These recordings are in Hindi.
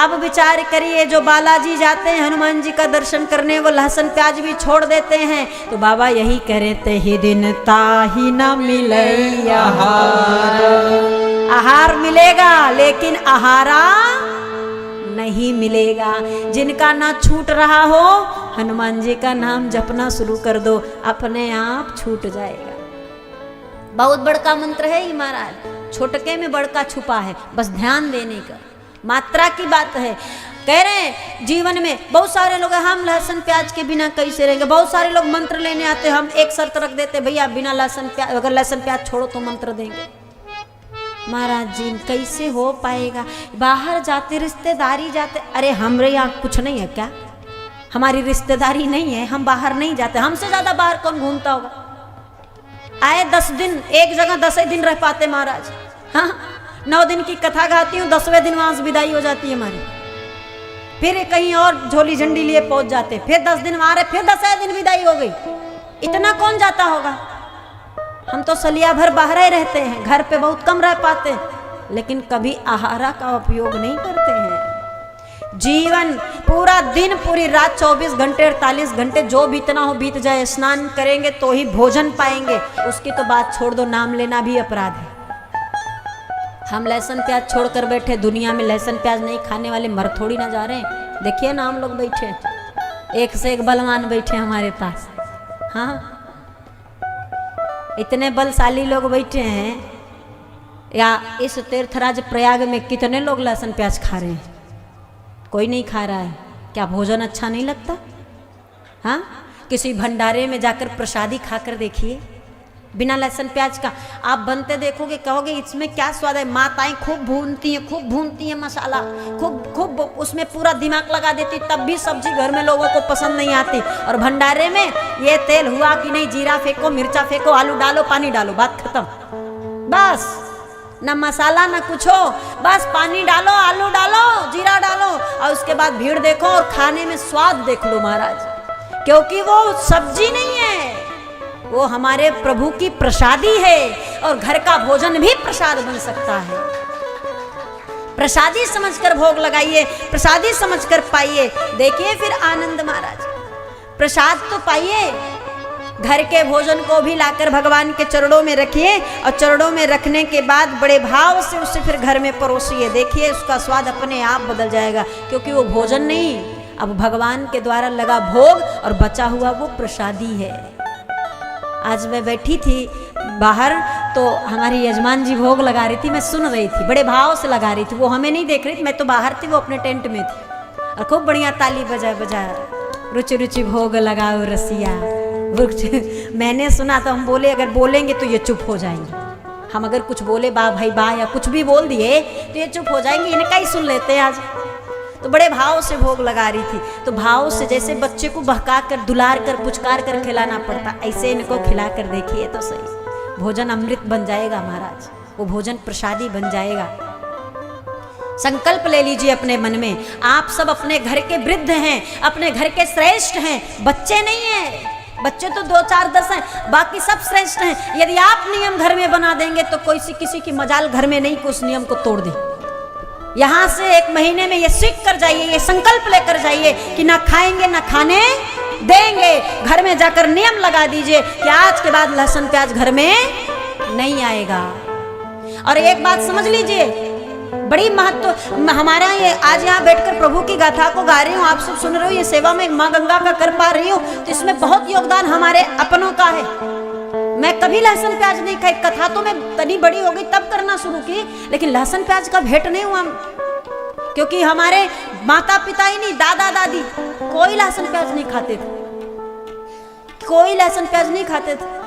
अब विचार करिए, जो बालाजी जाते हैं हनुमान जी का दर्शन करने, वो लहसुन प्याज भी छोड़ देते हैं। तो बाबा यही कह रहे थे, ही दिन ताही न मिले आहार। आहार मिलेगा लेकिन आहारा नहीं मिलेगा। जिनका ना छूट रहा हो, हनुमान जी का नाम जपना शुरू कर दो, अपने आप छूट जाएगा। बहुत बड़का मंत्र है ये महाराज, छोटके में बड़का छुपा है, बस ध्यान देने का, मात्रा की बात है। कह रहे हैं जीवन में बहुत सारे लोग हैं, हम लहसुन प्याज के बिना कैसे रहेंगे। बहुत सारे लोग मंत्र लेने आते, हम एक शर्त रख देते, भैया बिना लहसुन प्याज, अगर लहसुन प्याज छोड़ो तो मंत्र देंगे। महाराज जी कैसे हो पाएगा, बाहर जाते रिश्तेदारी जाते, अरे हमारे यहाँ कुछ नहीं है क्या, हमारी रिश्तेदारी नहीं है, हम बाहर नहीं जाते, हमसे ज्यादा बाहर कौन घूमता होगा। आए 10 दिन एक जगह 10 दिन रह पाते महाराज। हाँ 9 दिन की कथा गाती हूँ, 10वें दिन वहां से विदाई हो जाती है हमारी, फिर कहीं और झोली झंडी लिए पहुंच जाते, फिर 10 दिन वहां रहे, फिर 10वें दिन विदाई हो गई। इतना कौन जाता होगा। हम तो सलिया भर बाहर ही रहते हैं, घर पे बहुत कम रह पाते हैं, लेकिन कभी आहारा का उपयोग नहीं करते हैं। जीवन पूरा दिन पूरी रात 24 घंटे 48 घंटे जो बीतना हो बीत जाए, स्नान करेंगे तो ही भोजन पाएंगे, उसकी तो बात छोड़ दो, नाम लेना भी अपराध है। हम लहसुन प्याज छोड़कर बैठे, दुनिया में लहसुन प्याज नहीं खाने वाले मर थोड़ी ना जा रहे हैं। देखिए ना हम लोग बैठे, एक से एक बलवान बैठे हमारे पास। हाँ इतने बलशाली लोग बैठे हैं, या इस तीर्थराज प्रयाग में कितने लोग लहसुन प्याज खा रहे हैं, कोई नहीं खा रहा है। क्या भोजन अच्छा नहीं लगता। हाँ किसी भंडारे में जाकर प्रसादी खाकर देखिए बिना लहसुन प्याज का, आप बनते देखोगे कहोगे इसमें क्या स्वाद है। माताएं खूब भूनती हैं मसाला, खूब उसमें पूरा दिमाग लगा देती, तब भी सब्जी घर में लोगों को पसंद नहीं आती। और भंडारे में ये तेल हुआ कि नहीं, जीरा फेंको, मिर्चा फेंको, आलू डालो, पानी डालो, बात खत्म। बस ना मसाला ना कुछ हो, बस पानी डालो, आलू डालो, जीरा डालो, और उसके बाद भीड़ देखो और खाने में स्वाद देख लो महाराज। क्योंकि वो सब्जी नहीं है, वो हमारे प्रभु की प्रसादी है। और घर का भोजन भी प्रसाद बन सकता है। प्रसादी समझकर भोग लगाइए, प्रसादी समझकर पाइए, देखिए फिर आनंद महाराज। प्रसाद तो पाइए, घर के भोजन को भी लाकर भगवान के चरणों में रखिए, और चरणों में रखने के बाद बड़े भाव से उसे फिर घर में परोसिए, देखिए उसका स्वाद अपने आप बदल जाएगा। क्योंकि वो भोजन नहीं, अब भगवान के द्वारा लगा भोग और बचा हुआ वो प्रसादी है। आज मैं बैठी थी बाहर, तो हमारी यजमान जी भोग लगा रही थी, मैं सुन रही थी, बड़े भाव से लगा रही थी। वो हमें नहीं देख रही थी, मैं तो बाहर थी, वो अपने टेंट में थी, और खूब बढ़िया ताली बजा रुचि रुचि भोग लगाओ रसिया। मैंने सुना तो हम बोले अगर बोलेंगे तो ये चुप हो जाएंगे, हम अगर कुछ बोले बा भाई बा या कुछ भी बोल दिए तो ये चुप हो जाएंगे, इन्हें कहीं सुन लेते हैं आज। तो बड़े भाव से भोग लगा रही थी, तो भाव से जैसे बच्चे को बहका कर दुलार कर पुचकार कर खिलाना पड़ता, ऐसे इनको खिला कर देखिए तो सही, भोजन अमृत बन जाएगा महाराज, वो भोजन प्रसादी बन जाएगा। संकल्प ले लीजिए अपने मन में, आप सब अपने घर के वृद्ध हैं, अपने घर के श्रेष्ठ हैं, बच्चे नहीं हैं। बच्चे तो 2 4 10 हैं, बाकी सब श्रेष्ठ हैं। यदि आप नियम घर में बना देंगे तो कोई किसी की मजाल घर में नहीं कि उस नियम को तोड़ दे। यहाँ से 1 महीने में ये सीख कर जाइए, ये संकल्प लेकर जाइए कि ना खाएंगे ना खाने देंगे। घर में जाकर नियम लगा दीजिए कि आज के बाद लहसुन प्याज घर में नहीं आएगा। और एक बात समझ लीजिए, बड़ी महत्व हमारा ये, आज यहाँ बैठकर प्रभु की गाथा को गा रही हूँ, आप सब सुन रहे हो, ये सेवा में माँ गंगा का कर पा रही हूँ, तो इसमें बहुत योगदान हमारे अपनों का है। मैं कभी लहसुन प्याज नहीं खाई, कथा तो मैं तनी बड़ी हो गई तब करना शुरू की, लेकिन लहसुन प्याज का भेंट नहीं हुआ। क्योंकि हमारे माता पिता ही नहीं, दादा दादी कोई लहसुन प्याज नहीं खाते थे, कोई लहसुन प्याज नहीं खाते थे।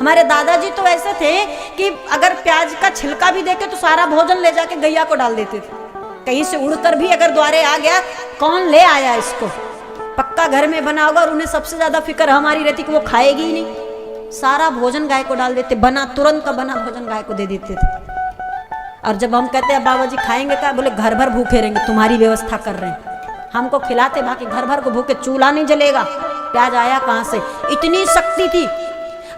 हमारे दादाजी तो ऐसे थे कि अगर प्याज का छिलका भी देखे तो सारा भोजन ले जाके गैया को डाल देते थे। कहीं से उड़कर भी अगर द्वारे आ गया, कौन ले आया इसको, पक्का घर में बना होगा, और उन्हें सबसे ज्यादा फिक्र हमारी रहती कि वो खाएगी ही नहीं, सारा भोजन गाय को डाल देते, बना तुरंत का बना भोजन गाय को दे देते थे। और जब हम कहते हैं बाबा जी खाएंगे क्या, बोले घर भर भूखे रहेंगे, तुम्हारी व्यवस्था कर रहे हैं। हमको खिलाते, बाकी घर भर को भूखे, चूल्हा नहीं जलेगा। प्याज आया कहाँ से, इतनी शक्ति थी।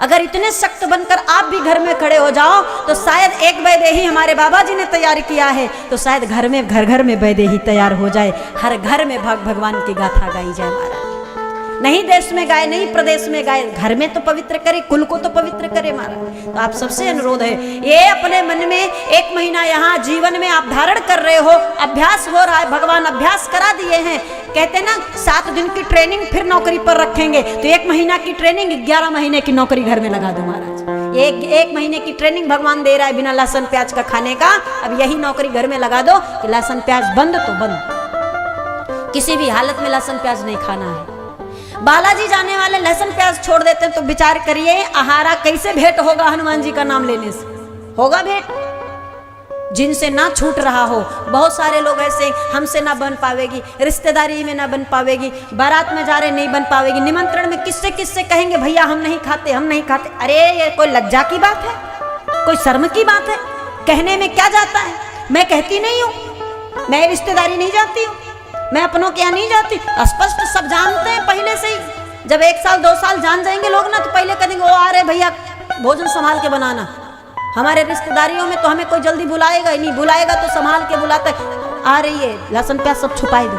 अगर इतने सख्त बनकर आप भी घर में खड़े हो जाओ तो शायद एक वैदेही हमारे बाबा जी ने तैयार किया है, तो शायद घर में घर घर में वैदेही तैयार हो जाए, हर घर में भगवान की गाथा गाई जाए महाराज। नहीं देश में गाए, नहीं प्रदेश में गाए, घर में तो पवित्र करे, कुल को तो पवित्र करे महाराज। तो आप सबसे अनुरोध है, ये अपने मन में 1 महीना यहाँ जीवन में आप धारण कर रहे हो, अभ्यास हो रहा है, भगवान अभ्यास करा दिए हैं। कहते ना 7 दिन की ट्रेनिंग फिर नौकरी पर रखेंगे, तो 1 महीना की ट्रेनिंग 11 महीने की नौकरी घर में लगा दो महाराज। एक महीने की ट्रेनिंग भगवान दे रहा है बिना लहसुन प्याज का खाने का, अब यही नौकरी घर में लगा दो कि लहसुन प्याज बंद तो बंद, किसी भी हालत में लहसुन प्याज नहीं खाना है। बालाजी जाने वाले लहसुन प्याज छोड़ देते हैं, तो विचार करिए आहारा कैसे भेंट होगा हनुमान जी का नाम लेने से, होगा भेंट जिनसे ना छूट रहा हो। बहुत सारे लोग ऐसे हमसे ना बन पावेगी, रिश्तेदारी में ना बन पावेगी, बारात में जा रहे नहीं बन पावेगी, निमंत्रण में किससे किससे कहेंगे भैया हम नहीं खाते, हम नहीं खाते। अरे ये कोई लज्जा की बात है, कोई शर्म की बात है? कहने में क्या जाता है? मैं कहती नहीं हूँ, मैं रिश्तेदारी नहीं जाती हूँ, मैं अपनों के यहाँ नहीं जाती। स्पष्ट सब जानते हैं पहले से ही। जब 1 साल 2 साल जान जाएंगे लोग ना, तो पहले कहेंगे ओ आ रहे भैया भोजन संभाल के बनाना। हमारे रिश्तेदारियों में तो हमें कोई जल्दी बुलाएगा ही नहीं, बुलाएगा तो संभाल के बुलाता है, आ रही है लहसुन प्याज सब छुपाई दो,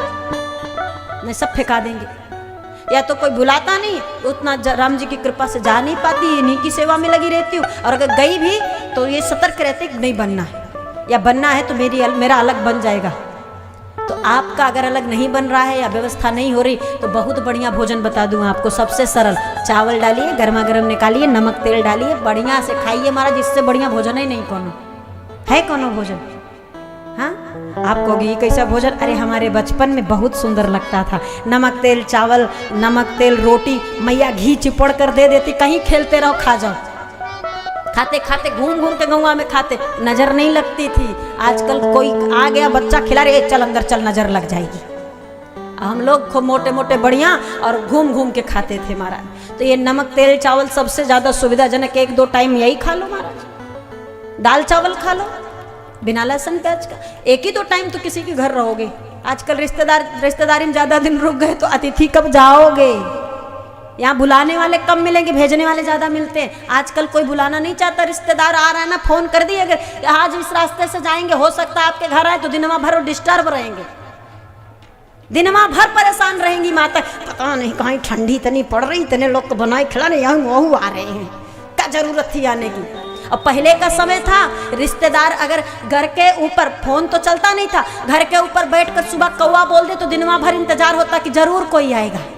नहीं सब फेंका देंगे। या तो कोई बुलाता नहीं, उतना राम जी की कृपा से जा नहीं पाती, इन्हीं की सेवा में लगी रहती हूँ। और अगर गई भी तो ये सतर्क रहते कि नहीं बनना है, या बनना है तो मेरा अलग बन जाएगा। तो आपका अगर अलग नहीं बन रहा है या व्यवस्था नहीं हो रही, तो बहुत बढ़िया भोजन बता दूं आपको, सबसे सरल। चावल डालिए, गर्मा गर्म निकालिए, नमक तेल डालिए, बढ़िया से खाइए महाराज। इससे बढ़िया भोजन ही नहीं कोनो है, कोनो भोजन। हाँ, आप कहोगे ये कैसा भोजन? अरे हमारे बचपन में बहुत सुंदर लगता था, नमक तेल चावल, नमक तेल रोटी, मैया घी चिपड़ कर दे देती, कहीं खेलते रहो खा जाओ। खाते खाते घूम घूम के गौवा में खाते, नजर नहीं लगती थी। आजकल कोई आ गया बच्चा खिला रहे, चल अंदर चल, नजर लग जाएगी। हम लोग खूब मोटे मोटे बढ़िया और घूम घूम के खाते थे महाराज। तो ये नमक तेल चावल सबसे ज्यादा सुविधाजनक, 1-2 टाइम यही खा लो महाराज। दाल चावल खा लो बिना लहसुन प्याज का, 1-2 टाइम तो किसी के घर रहोगे। आजकल रिश्तेदारी में ज्यादा दिन रुक गए तो अतिथि कब जाओगे? यहाँ बुलाने वाले कम मिलेंगे, भेजने वाले ज्यादा मिलते हैं। आजकल कोई बुलाना नहीं चाहता, रिश्तेदार आ रहा है ना, फोन कर दिए अगर आज इस रास्ते से जाएंगे, हो सकता है आपके घर आए, तो दिनमा भर डिस्टर्ब रहेंगे, दिनमा भर परेशान रहेंगी माता। पता नहीं कहीं ठंडी इतनी पड़ रही, इतने लोग को बनाए खिलाने यहाँ वहू आ रहे हैं, क्या जरूरत थी आने की? और पहले का समय था, रिश्तेदार अगर घर के ऊपर, फोन तो चलता नहीं था, घर के ऊपर बैठकर सुबह कौवा बोल दे तो दिनमा भर इंतजार होता कि जरूर कोई आएगा।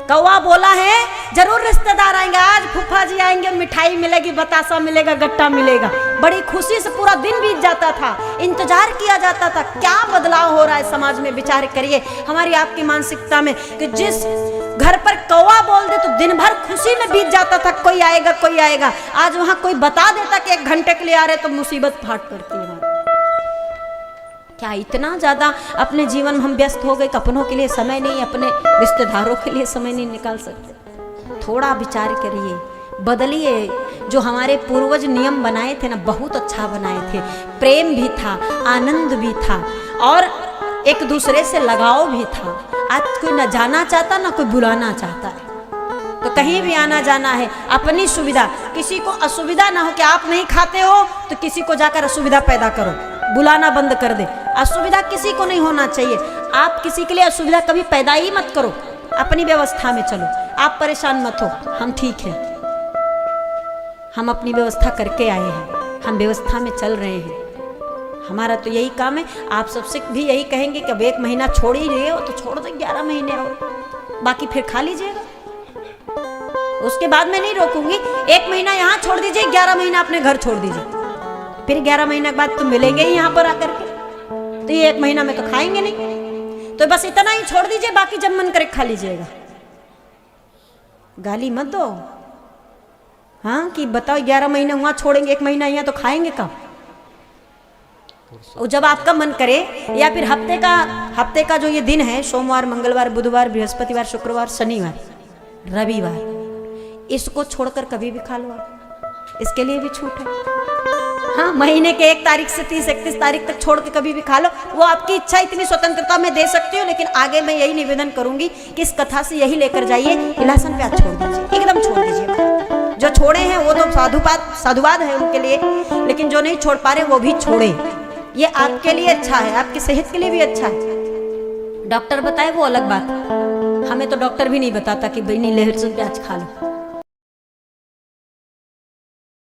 कौवा बोला है जरूर रिश्तेदार आएंगे, आज फूफा जी आएंगे, मिठाई मिलेगी, बतासा मिलेगा, गट्टा मिलेगा। बड़ी खुशी से पूरा दिन बीत जाता था, इंतजार किया जाता था। क्या बदलाव हो रहा है समाज में, विचार करिए हमारी आपकी मानसिकता में, कि जिस घर पर कौवा बोल दे तो दिन भर खुशी में बीत जाता था, कोई आएगा कोई आएगा। आज वहां कोई बता देता कि 1 घंटे के लिए आ रहे तो मुसीबत फाट पड़ती है। क्या इतना ज़्यादा अपने जीवन में हम व्यस्त हो गए कि अपनों के लिए समय नहीं, अपने रिश्तेदारों के लिए समय नहीं निकाल सकते? थोड़ा विचार करिए, बदलिए। जो हमारे पूर्वज नियम बनाए थे ना, बहुत अच्छा बनाए थे। प्रेम भी था, आनंद भी था, और एक दूसरे से लगाव भी था। आज कोई न जाना चाहता ना कोई बुलाना चाहता है। तो कहीं भी आना जाना है, अपनी सुविधा, किसी को असुविधा ना हो कि आप नहीं खाते हो तो किसी को जाकर असुविधा पैदा करो, बुलाना बंद कर दे। असुविधा किसी को नहीं होना चाहिए। आप किसी के लिए असुविधा कभी पैदा ही मत करो, अपनी व्यवस्था में चलो, आप परेशान मत हो। हम ठीक हैं, हम अपनी व्यवस्था करके आए हैं, हम व्यवस्था में चल रहे हैं, हमारा तो यही काम है। आप सबसे भी यही कहेंगे कि अब 1 महीना छोड़ ही रहे हो तो छोड़ दो, 11 महीने और बाकी फिर खा लीजिएगा। उसके बाद मैं नहीं रोकूंगी, 1 महीना यहाँ छोड़ दीजिए, 11 महीना अपने घर छोड़ दीजिए, फिर 11 महीने के बाद तो मिलेंगे ही यहाँ पर आकर के। तो ये 1 महीना में तो खाएंगे नहीं, तो बस इतना ही छोड़ दीजिए, बाकी जब मन करे खा लीजिएगा। गाली मत दो, हाँ, कि बताओ 11 महीने वहां छोड़ेंगे, 1 महीना यहाँ, तो खाएंगे कब? और जब आपका मन करे, या फिर हफ्ते का जो ये दिन है, सोमवार मंगलवार बुधवार बृहस्पतिवार शुक्रवार शनिवार रविवार, इसको छोड़कर कभी भी खा लो आप, इसके लिए भी छूट है। हाँ, महीने के 1 तारीख से 30-31 तारीख तक छोड़ के कभी भी खा लो, वो आपकी इच्छा, इतनी स्वतंत्रता मैं दे सकती हूँ। लेकिन आगे मैं यही निवेदन करूंगी कि इस कथा से यही लेकर जाइए कि लहसुन प्याज छोड़ दीजिए, एकदम छोड़ दीजिए। जो छोड़े हैं वो तो साधुवाद है उनके लिए, लेकिन जो नहीं छोड़ पा रहे वो भी छोड़े। ये आपके लिए अच्छा है, आपकी सेहत के लिए भी अच्छा है। डॉक्टर बताए वो अलग बात, हमें तो डॉक्टर भी नहीं बताता कि भाई नहीं लहसुन प्याज खा लो।